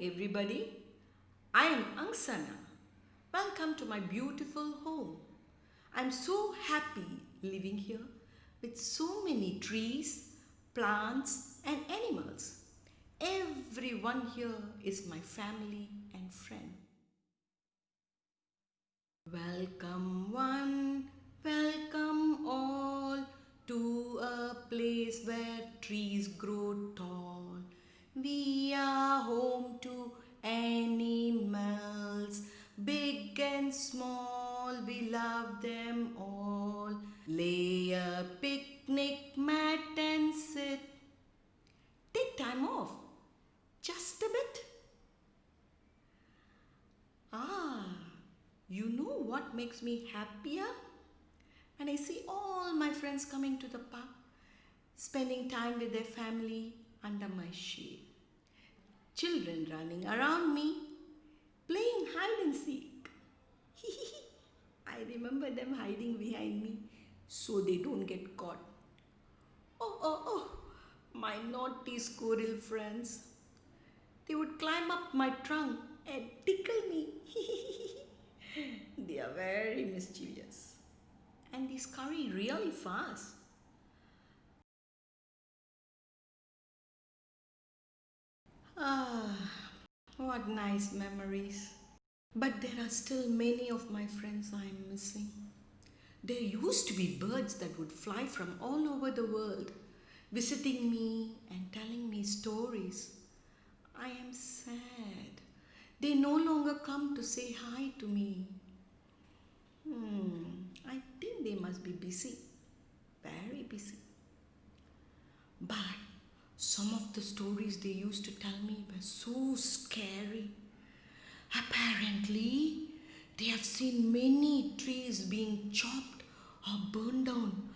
everybody. I am Angsana. Welcome to my beautiful home. I'm so happy living here with so many trees, plants, and animals. Everyone here is my family and friend. Welcome one, welcome all to a place where trees grow tall. We are home to animals, big and small, we love them all. Lay a picnic mat and sit. Take time off, just a bit. Ah, you know what makes me happier? When I see all my friends coming to the park, spending time with their family under my shade. Children running around me, playing hide and seek. I remember them hiding behind me so they don't get caught. Oh, my naughty squirrel friends. They would climb up my trunk and tickle me. They are very mischievous and they scurry really fast. Ah, what nice memories. But there are still many of my friends I am missing. There used to be birds that would fly from all over the world, visiting me and telling me stories. I am sad. They no longer come to say hi to me. I think they must be busy, very busy. But some of the stories they used to tell me were so scary. Apparently, they have seen many trees being chopped or burned down.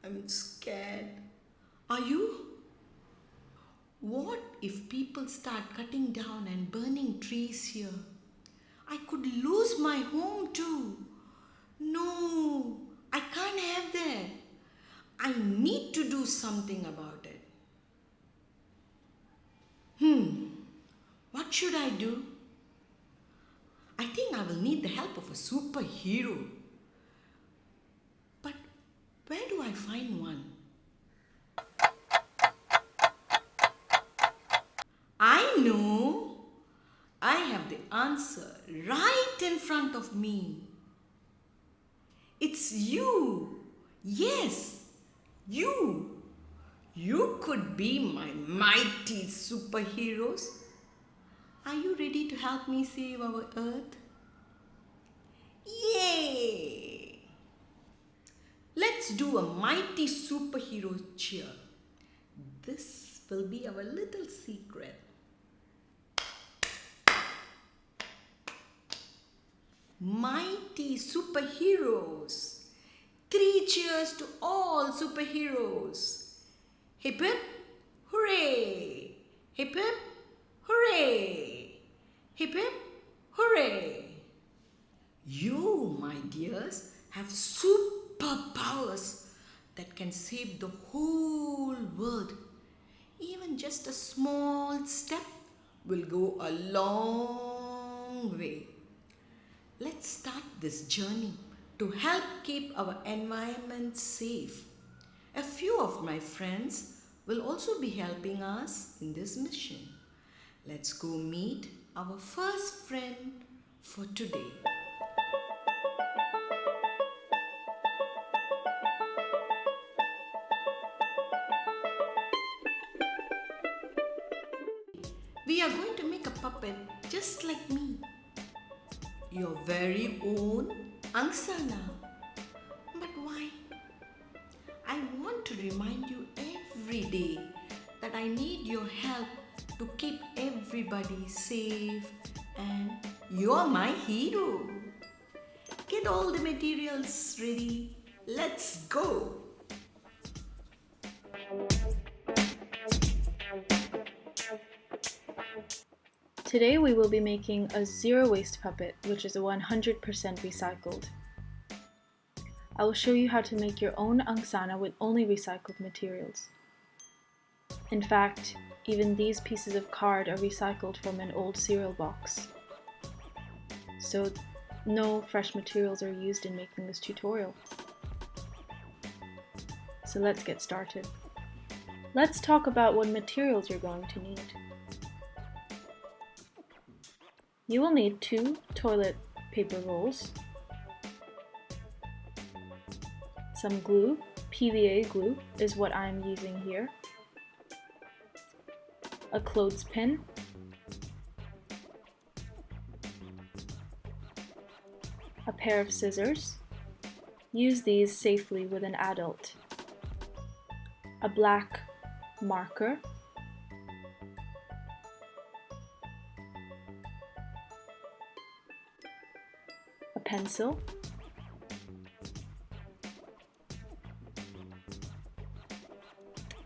I'm scared. Are you? What if people start cutting down and burning trees here? I could lose my home too. No, I can't have that. I need to do something about it. What should I do? I think I will need the help of a superhero. But where do I find one? I know. I have the answer right in front of me. It's you. Yes, you. You could be my mighty superheroes. Are you ready to help me save our earth? Yay! Let's do a mighty superhero cheer. This will be our little secret. Mighty superheroes. 3 cheers to all superheroes. Hip hip, hooray! Hip hip, hooray! Hip hip, hooray! You, my dears, have superpowers that can save the whole world. Even just a small step will go a long way. Let's start this journey to help keep our environment safe. A few of my friends will also be helping us in this mission. Let's go meet our first friend for today. We are going to make a puppet just like me. Your very own Angsana. But why? I want to remind you every day that I need your help to keep everybody safe and you're my hero. Get all the materials ready. Let's go. Today we will be making a zero waste puppet, which is 100% recycled. I will show you how to make your own Angsana with only recycled materials. In fact, even these pieces of card are recycled from an old cereal box. So no fresh materials are used in making this tutorial. So let's get started. Let's talk about what materials you're going to need. You will need 2 toilet paper rolls, some glue, PVA glue is what I'm using here, a clothespin, a pair of scissors, use these safely with an adult, a black marker, a pencil,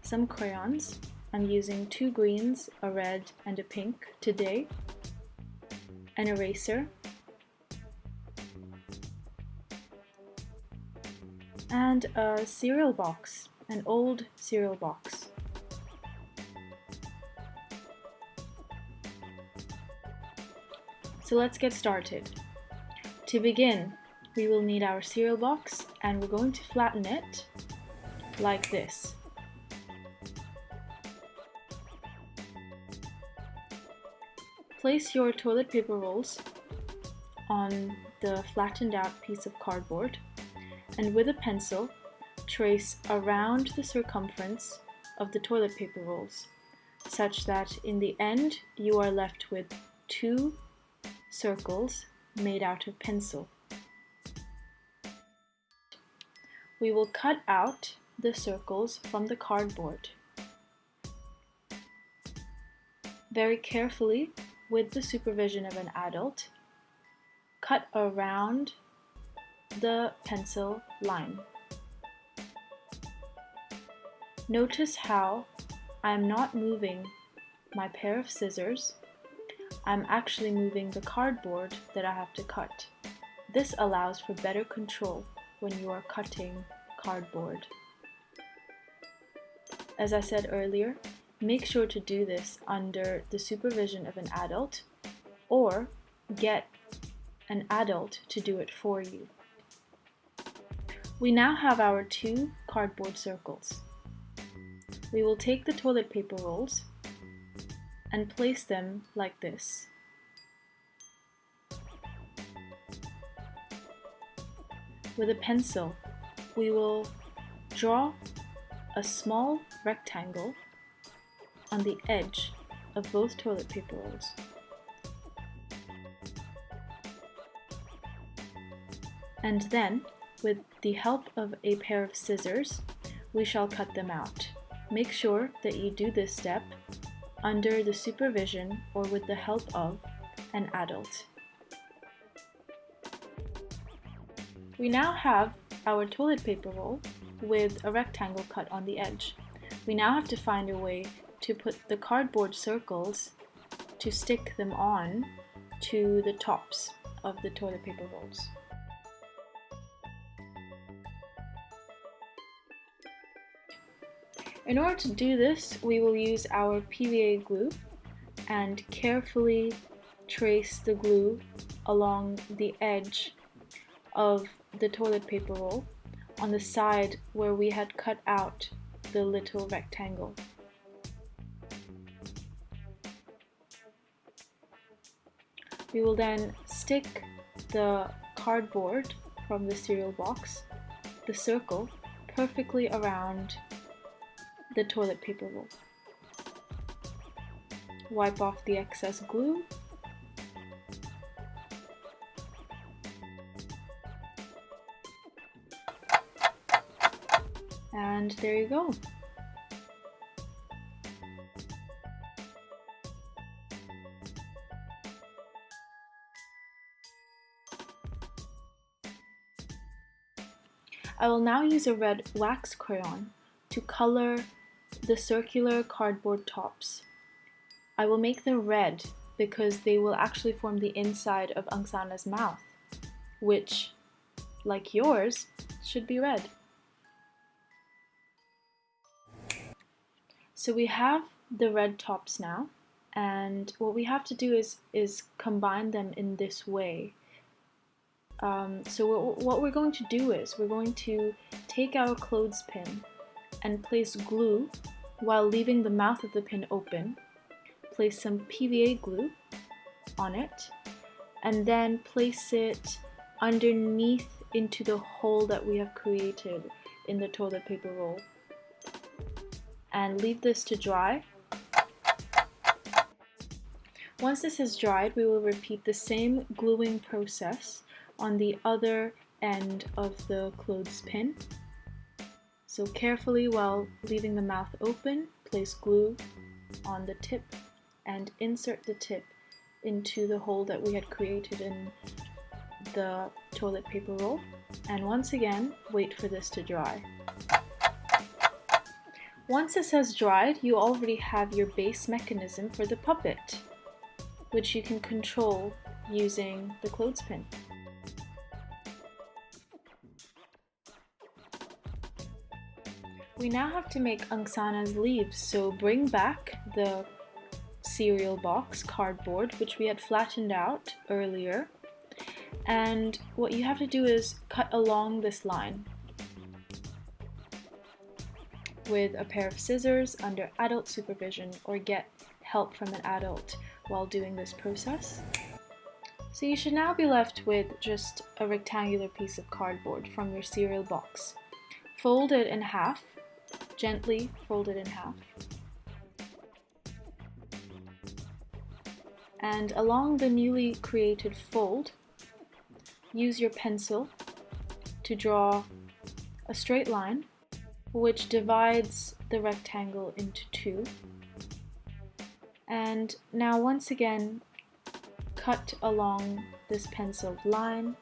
some crayons. I'm using 2 greens, a red and a pink today, an eraser, and a cereal box, an old cereal box. So let's get started. To begin, we will need our cereal box and we're going to flatten it like this. Place your toilet paper rolls on the flattened out piece of cardboard and with a pencil trace around the circumference of the toilet paper rolls such that in the end you are left with 2 circles made out of pencil. We will cut out the circles from the cardboard. Very carefully, with the supervision of an adult, cut around the pencil line. Notice how I'm not moving my pair of scissors, I'm actually moving the cardboard that I have to cut. This allows for better control when you are cutting cardboard. As I said earlier, make sure to do this under the supervision of an adult or get an adult to do it for you. We now have our 2 cardboard circles. We will take the toilet paper rolls and place them like this. With a pencil, we will draw a small rectangle on the edge of both toilet paper rolls. And then, with the help of a pair of scissors, we shall cut them out. Make sure that you do this step under the supervision or with the help of an adult. We now have our toilet paper roll with a rectangle cut on the edge. We now have to find a way to put the cardboard circles to stick them on to the tops of the toilet paper rolls. In order to do this, we will use our PVA glue and carefully trace the glue along the edge of the toilet paper roll on the side where we had cut out the little rectangle. We will then stick the cardboard from the cereal box, the circle, perfectly around the toilet paper roll. Wipe off the excess glue. And there you go. I will now use a red wax crayon to color the circular cardboard tops. I will make them red because they will actually form the inside of Angsana's mouth, which, like yours, should be red. So we have the red tops now, and what we have to do is combine them in this way. So what we're going to do is we're going to take our clothespin and place glue while leaving the mouth of the pin open. Place some PVA glue on it, and then place it underneath into the hole that we have created in the toilet paper roll. And leave this to dry. Once this is dried, we will repeat the same gluing process on the other end of the clothespin. So carefully, while leaving the mouth open, place glue on the tip and insert the tip into the hole that we had created in the toilet paper roll. And once again, wait for this to dry. Once this has dried, you already have your base mechanism for the puppet, which you can control using the clothespin. We now have to make Angsana's leaves, so bring back the cereal box cardboard, which we had flattened out earlier, and what you have to do is cut along this line with a pair of scissors under adult supervision, or get help from an adult while doing this process. So you should now be left with just a rectangular piece of cardboard from your cereal box. Fold it in half, gently fold it in half. And along the newly created fold, use your pencil to draw a straight line which divides the rectangle into two. And now once again, cut along this penciled line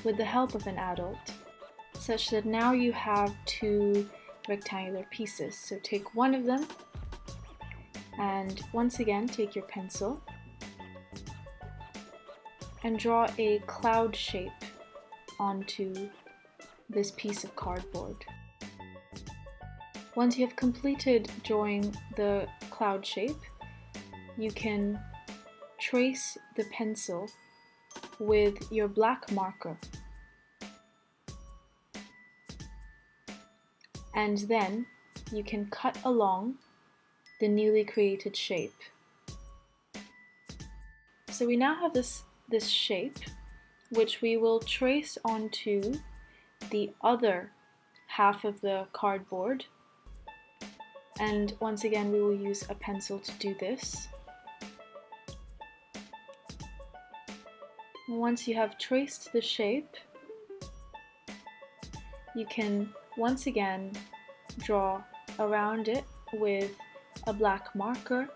with the help of an adult, such that now you have two rectangular pieces. So take one of them and once again take your pencil and draw a cloud shape onto this piece of cardboard. Once you have completed drawing the cloud shape, you can trace the pencil with your black marker. And then you can cut along the newly created shape. So we now have this shape, which we will trace onto the other half of the cardboard. And once again, we will use a pencil to do this. Once you have traced the shape, you can once again draw around it with a black marker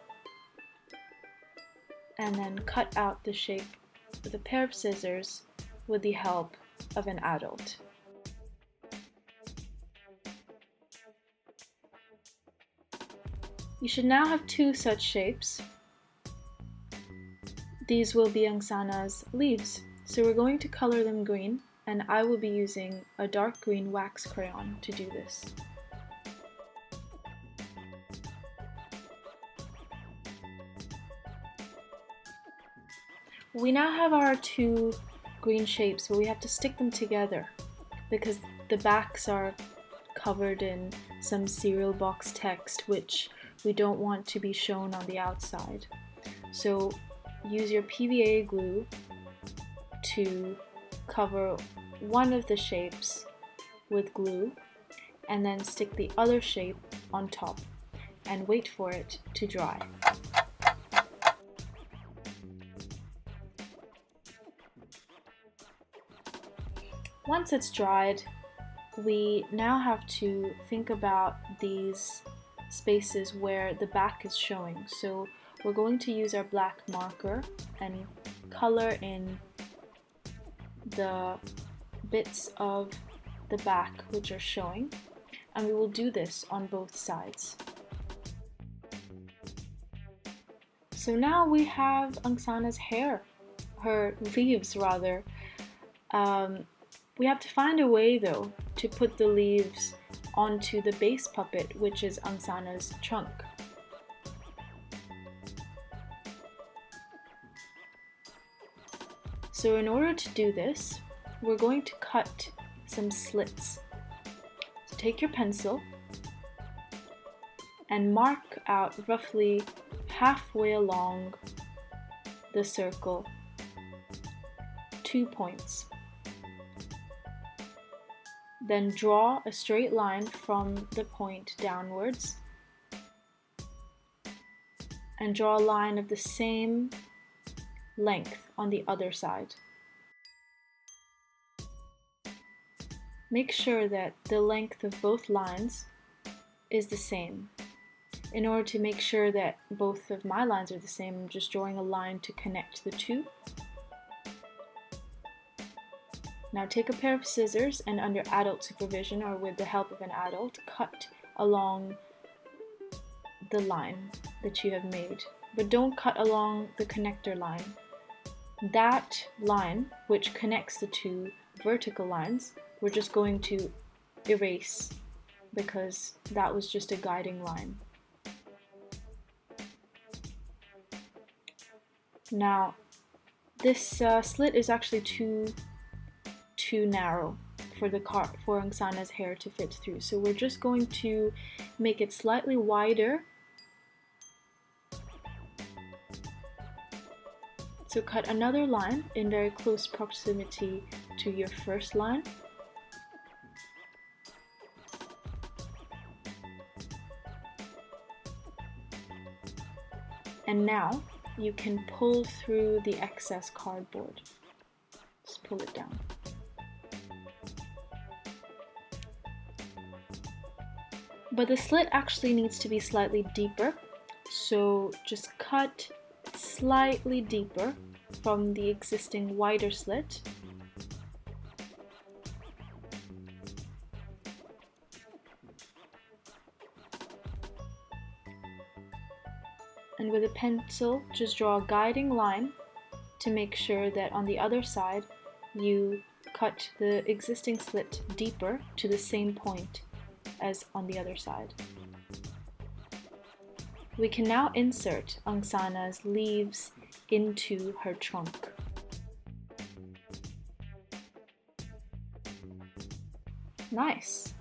and then cut out the shape with a pair of scissors with the help of an adult. You should now have two such shapes. These will be Angsana's leaves, so we're going to color them green, and I will be using a dark green wax crayon to do this. We now have our two green shapes, but we have to stick them together because the backs are covered in some cereal box text which we don't want to be shown on the outside. So use your PVA glue to cover one of the shapes with glue and then stick the other shape on top and wait for it to dry. Once it's dried, we now have to think about these spaces where the back is showing. So we're going to use our black marker and color in the bits of the back which are showing, and we will do this on both sides. So now we have Angsana's hair, her leaves rather. We have to find a way though to put the leaves onto the base puppet, which is Angsana's trunk. So in order to do this, we're going to cut some slits. So take your pencil and mark out roughly halfway along the circle 2 points. Then draw a straight line from the point downwards and draw a line of the same length on the other side. Make sure that the length of both lines is the same. In order to make sure that both of my lines are the same, I'm just drawing a line to connect the two. Now take a pair of scissors and under adult supervision or with the help of an adult, cut along the line that you have made. But don't cut along the connector line. That line, which connects the two vertical lines, we're just going to erase because that was just a guiding line. Now, this slit is actually too narrow for Angsana's hair to fit through. So we're just going to make it slightly wider. So cut another line in very close proximity to your first line. And now you can pull through the excess cardboard. Just pull it down. But the slit actually needs to be slightly deeper, so just cut slightly deeper from the existing wider slit. And with a pencil, just draw a guiding line to make sure that on the other side you cut the existing slit deeper to the same point as on the other side. We can now insert Angsana's leaves into her trunk. Nice!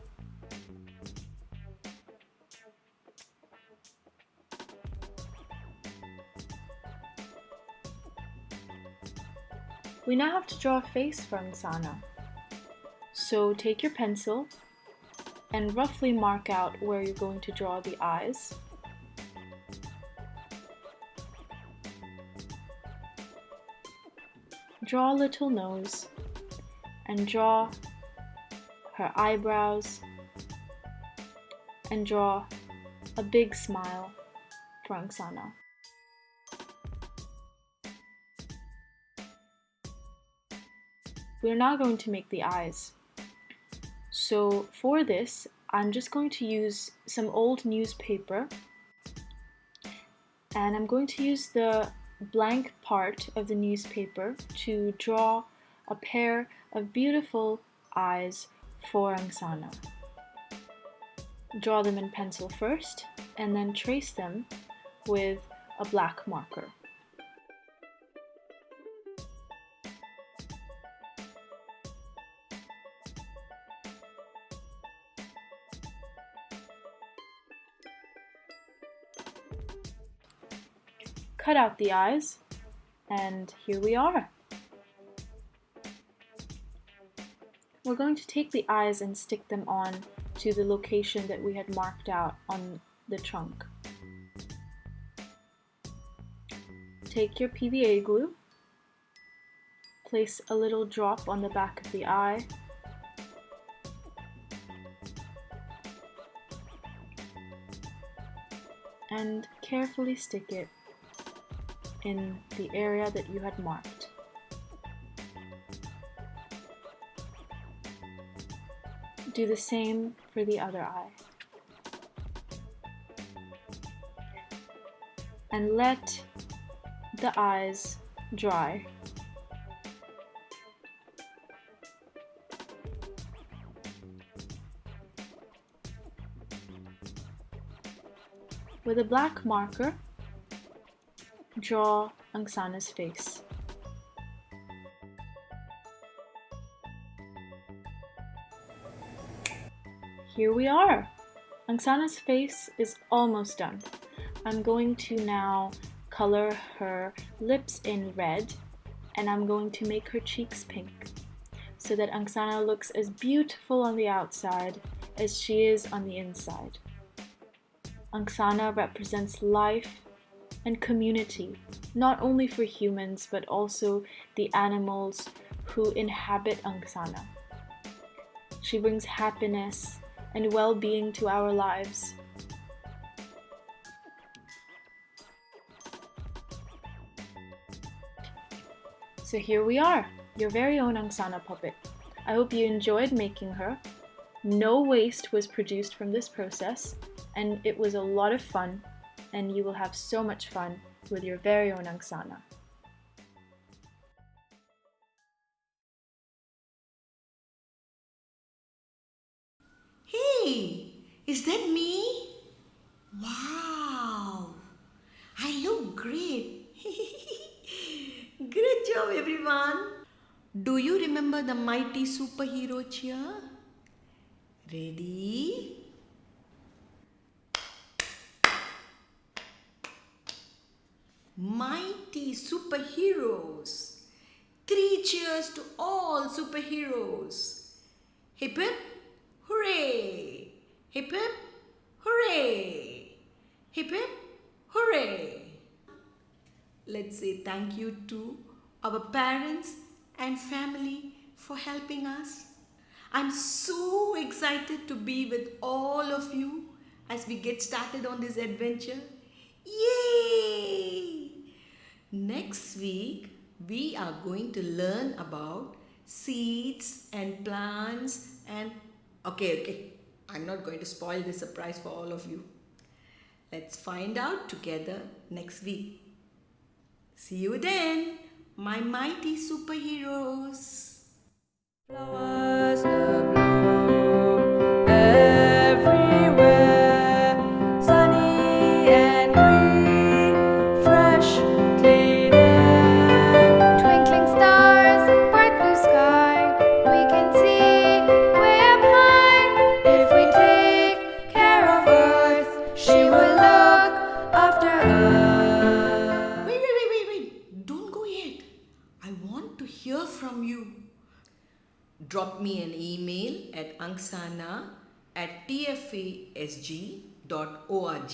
We now have to draw a face for Angsana. So take your pencil and roughly mark out where you're going to draw the eyes. Draw a little nose and draw her eyebrows and draw a big smile for Angsana. We're now going to make the eyes. So for this, I'm just going to use some old newspaper and I'm going to use the blank part of the newspaper to draw a pair of beautiful eyes for Angsana. Draw them in pencil first and then trace them with a black marker. Cut out the eyes, and here we are. We're going to take the eyes and stick them on to the location that we had marked out on the trunk. Take your PVA glue, place a little drop on the back of the eye, and carefully stick it in the area that you had marked. Do the same for the other eye. And let the eyes dry. With a black marker, draw Angsana's face. here we are. Angsana's face is almost done. I'm going to now color her lips in red, and I'm going to make her cheeks pink so that Angsana looks as beautiful on the outside as she is on the inside. Angsana represents life and community, not only for humans but also the animals who inhabit Angsana. She brings happiness and well-being to our lives. So here we are, your very own Angsana puppet. I hope you enjoyed making her. No waste was produced from this process, and it was a lot of fun, and you will have so much fun with your very own Angsana. Hey, is that me? Wow, I look great. Great job, everyone. Do you remember the mighty superhero cheer? Ready? Mighty superheroes. 3 cheers to all superheroes. Hip hip, hooray! Hip hip, hooray! Hip hip, hooray! Let's say thank you to our parents and family for helping us. I'm so excited to be with all of you as we get started on this adventure. Yay! Next week, we are going to learn about seeds and plants and okay, I'm not going to spoil the surprise for all of you. Let's find out together next week. See you then, my mighty superheroes. Flowers bloom everywhere, sunny and green, fresh, clean air. Twinkling stars, bright blue sky, we can see way up high. If we take care of Earth, she will look after us. Wait. Don't go yet. I want to hear from you. Drop me an email at angsana@tfasg.org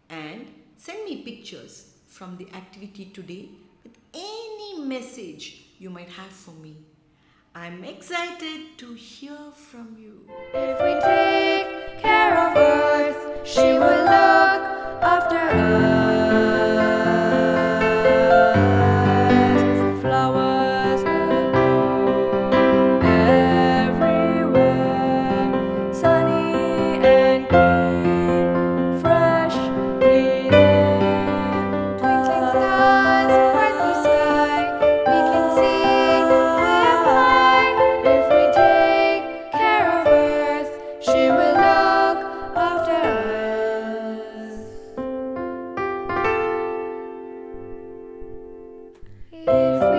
and send me pictures from the activity today with any message you might have for me. I'm excited to hear from you. If we take care of Earth, she will look after us. Flowers bloom everywhere, sunny and green, fresh, clean air. Twinkling stars, bright blue sky, we can see way up high. If we take care of Earth, she will look after us. If we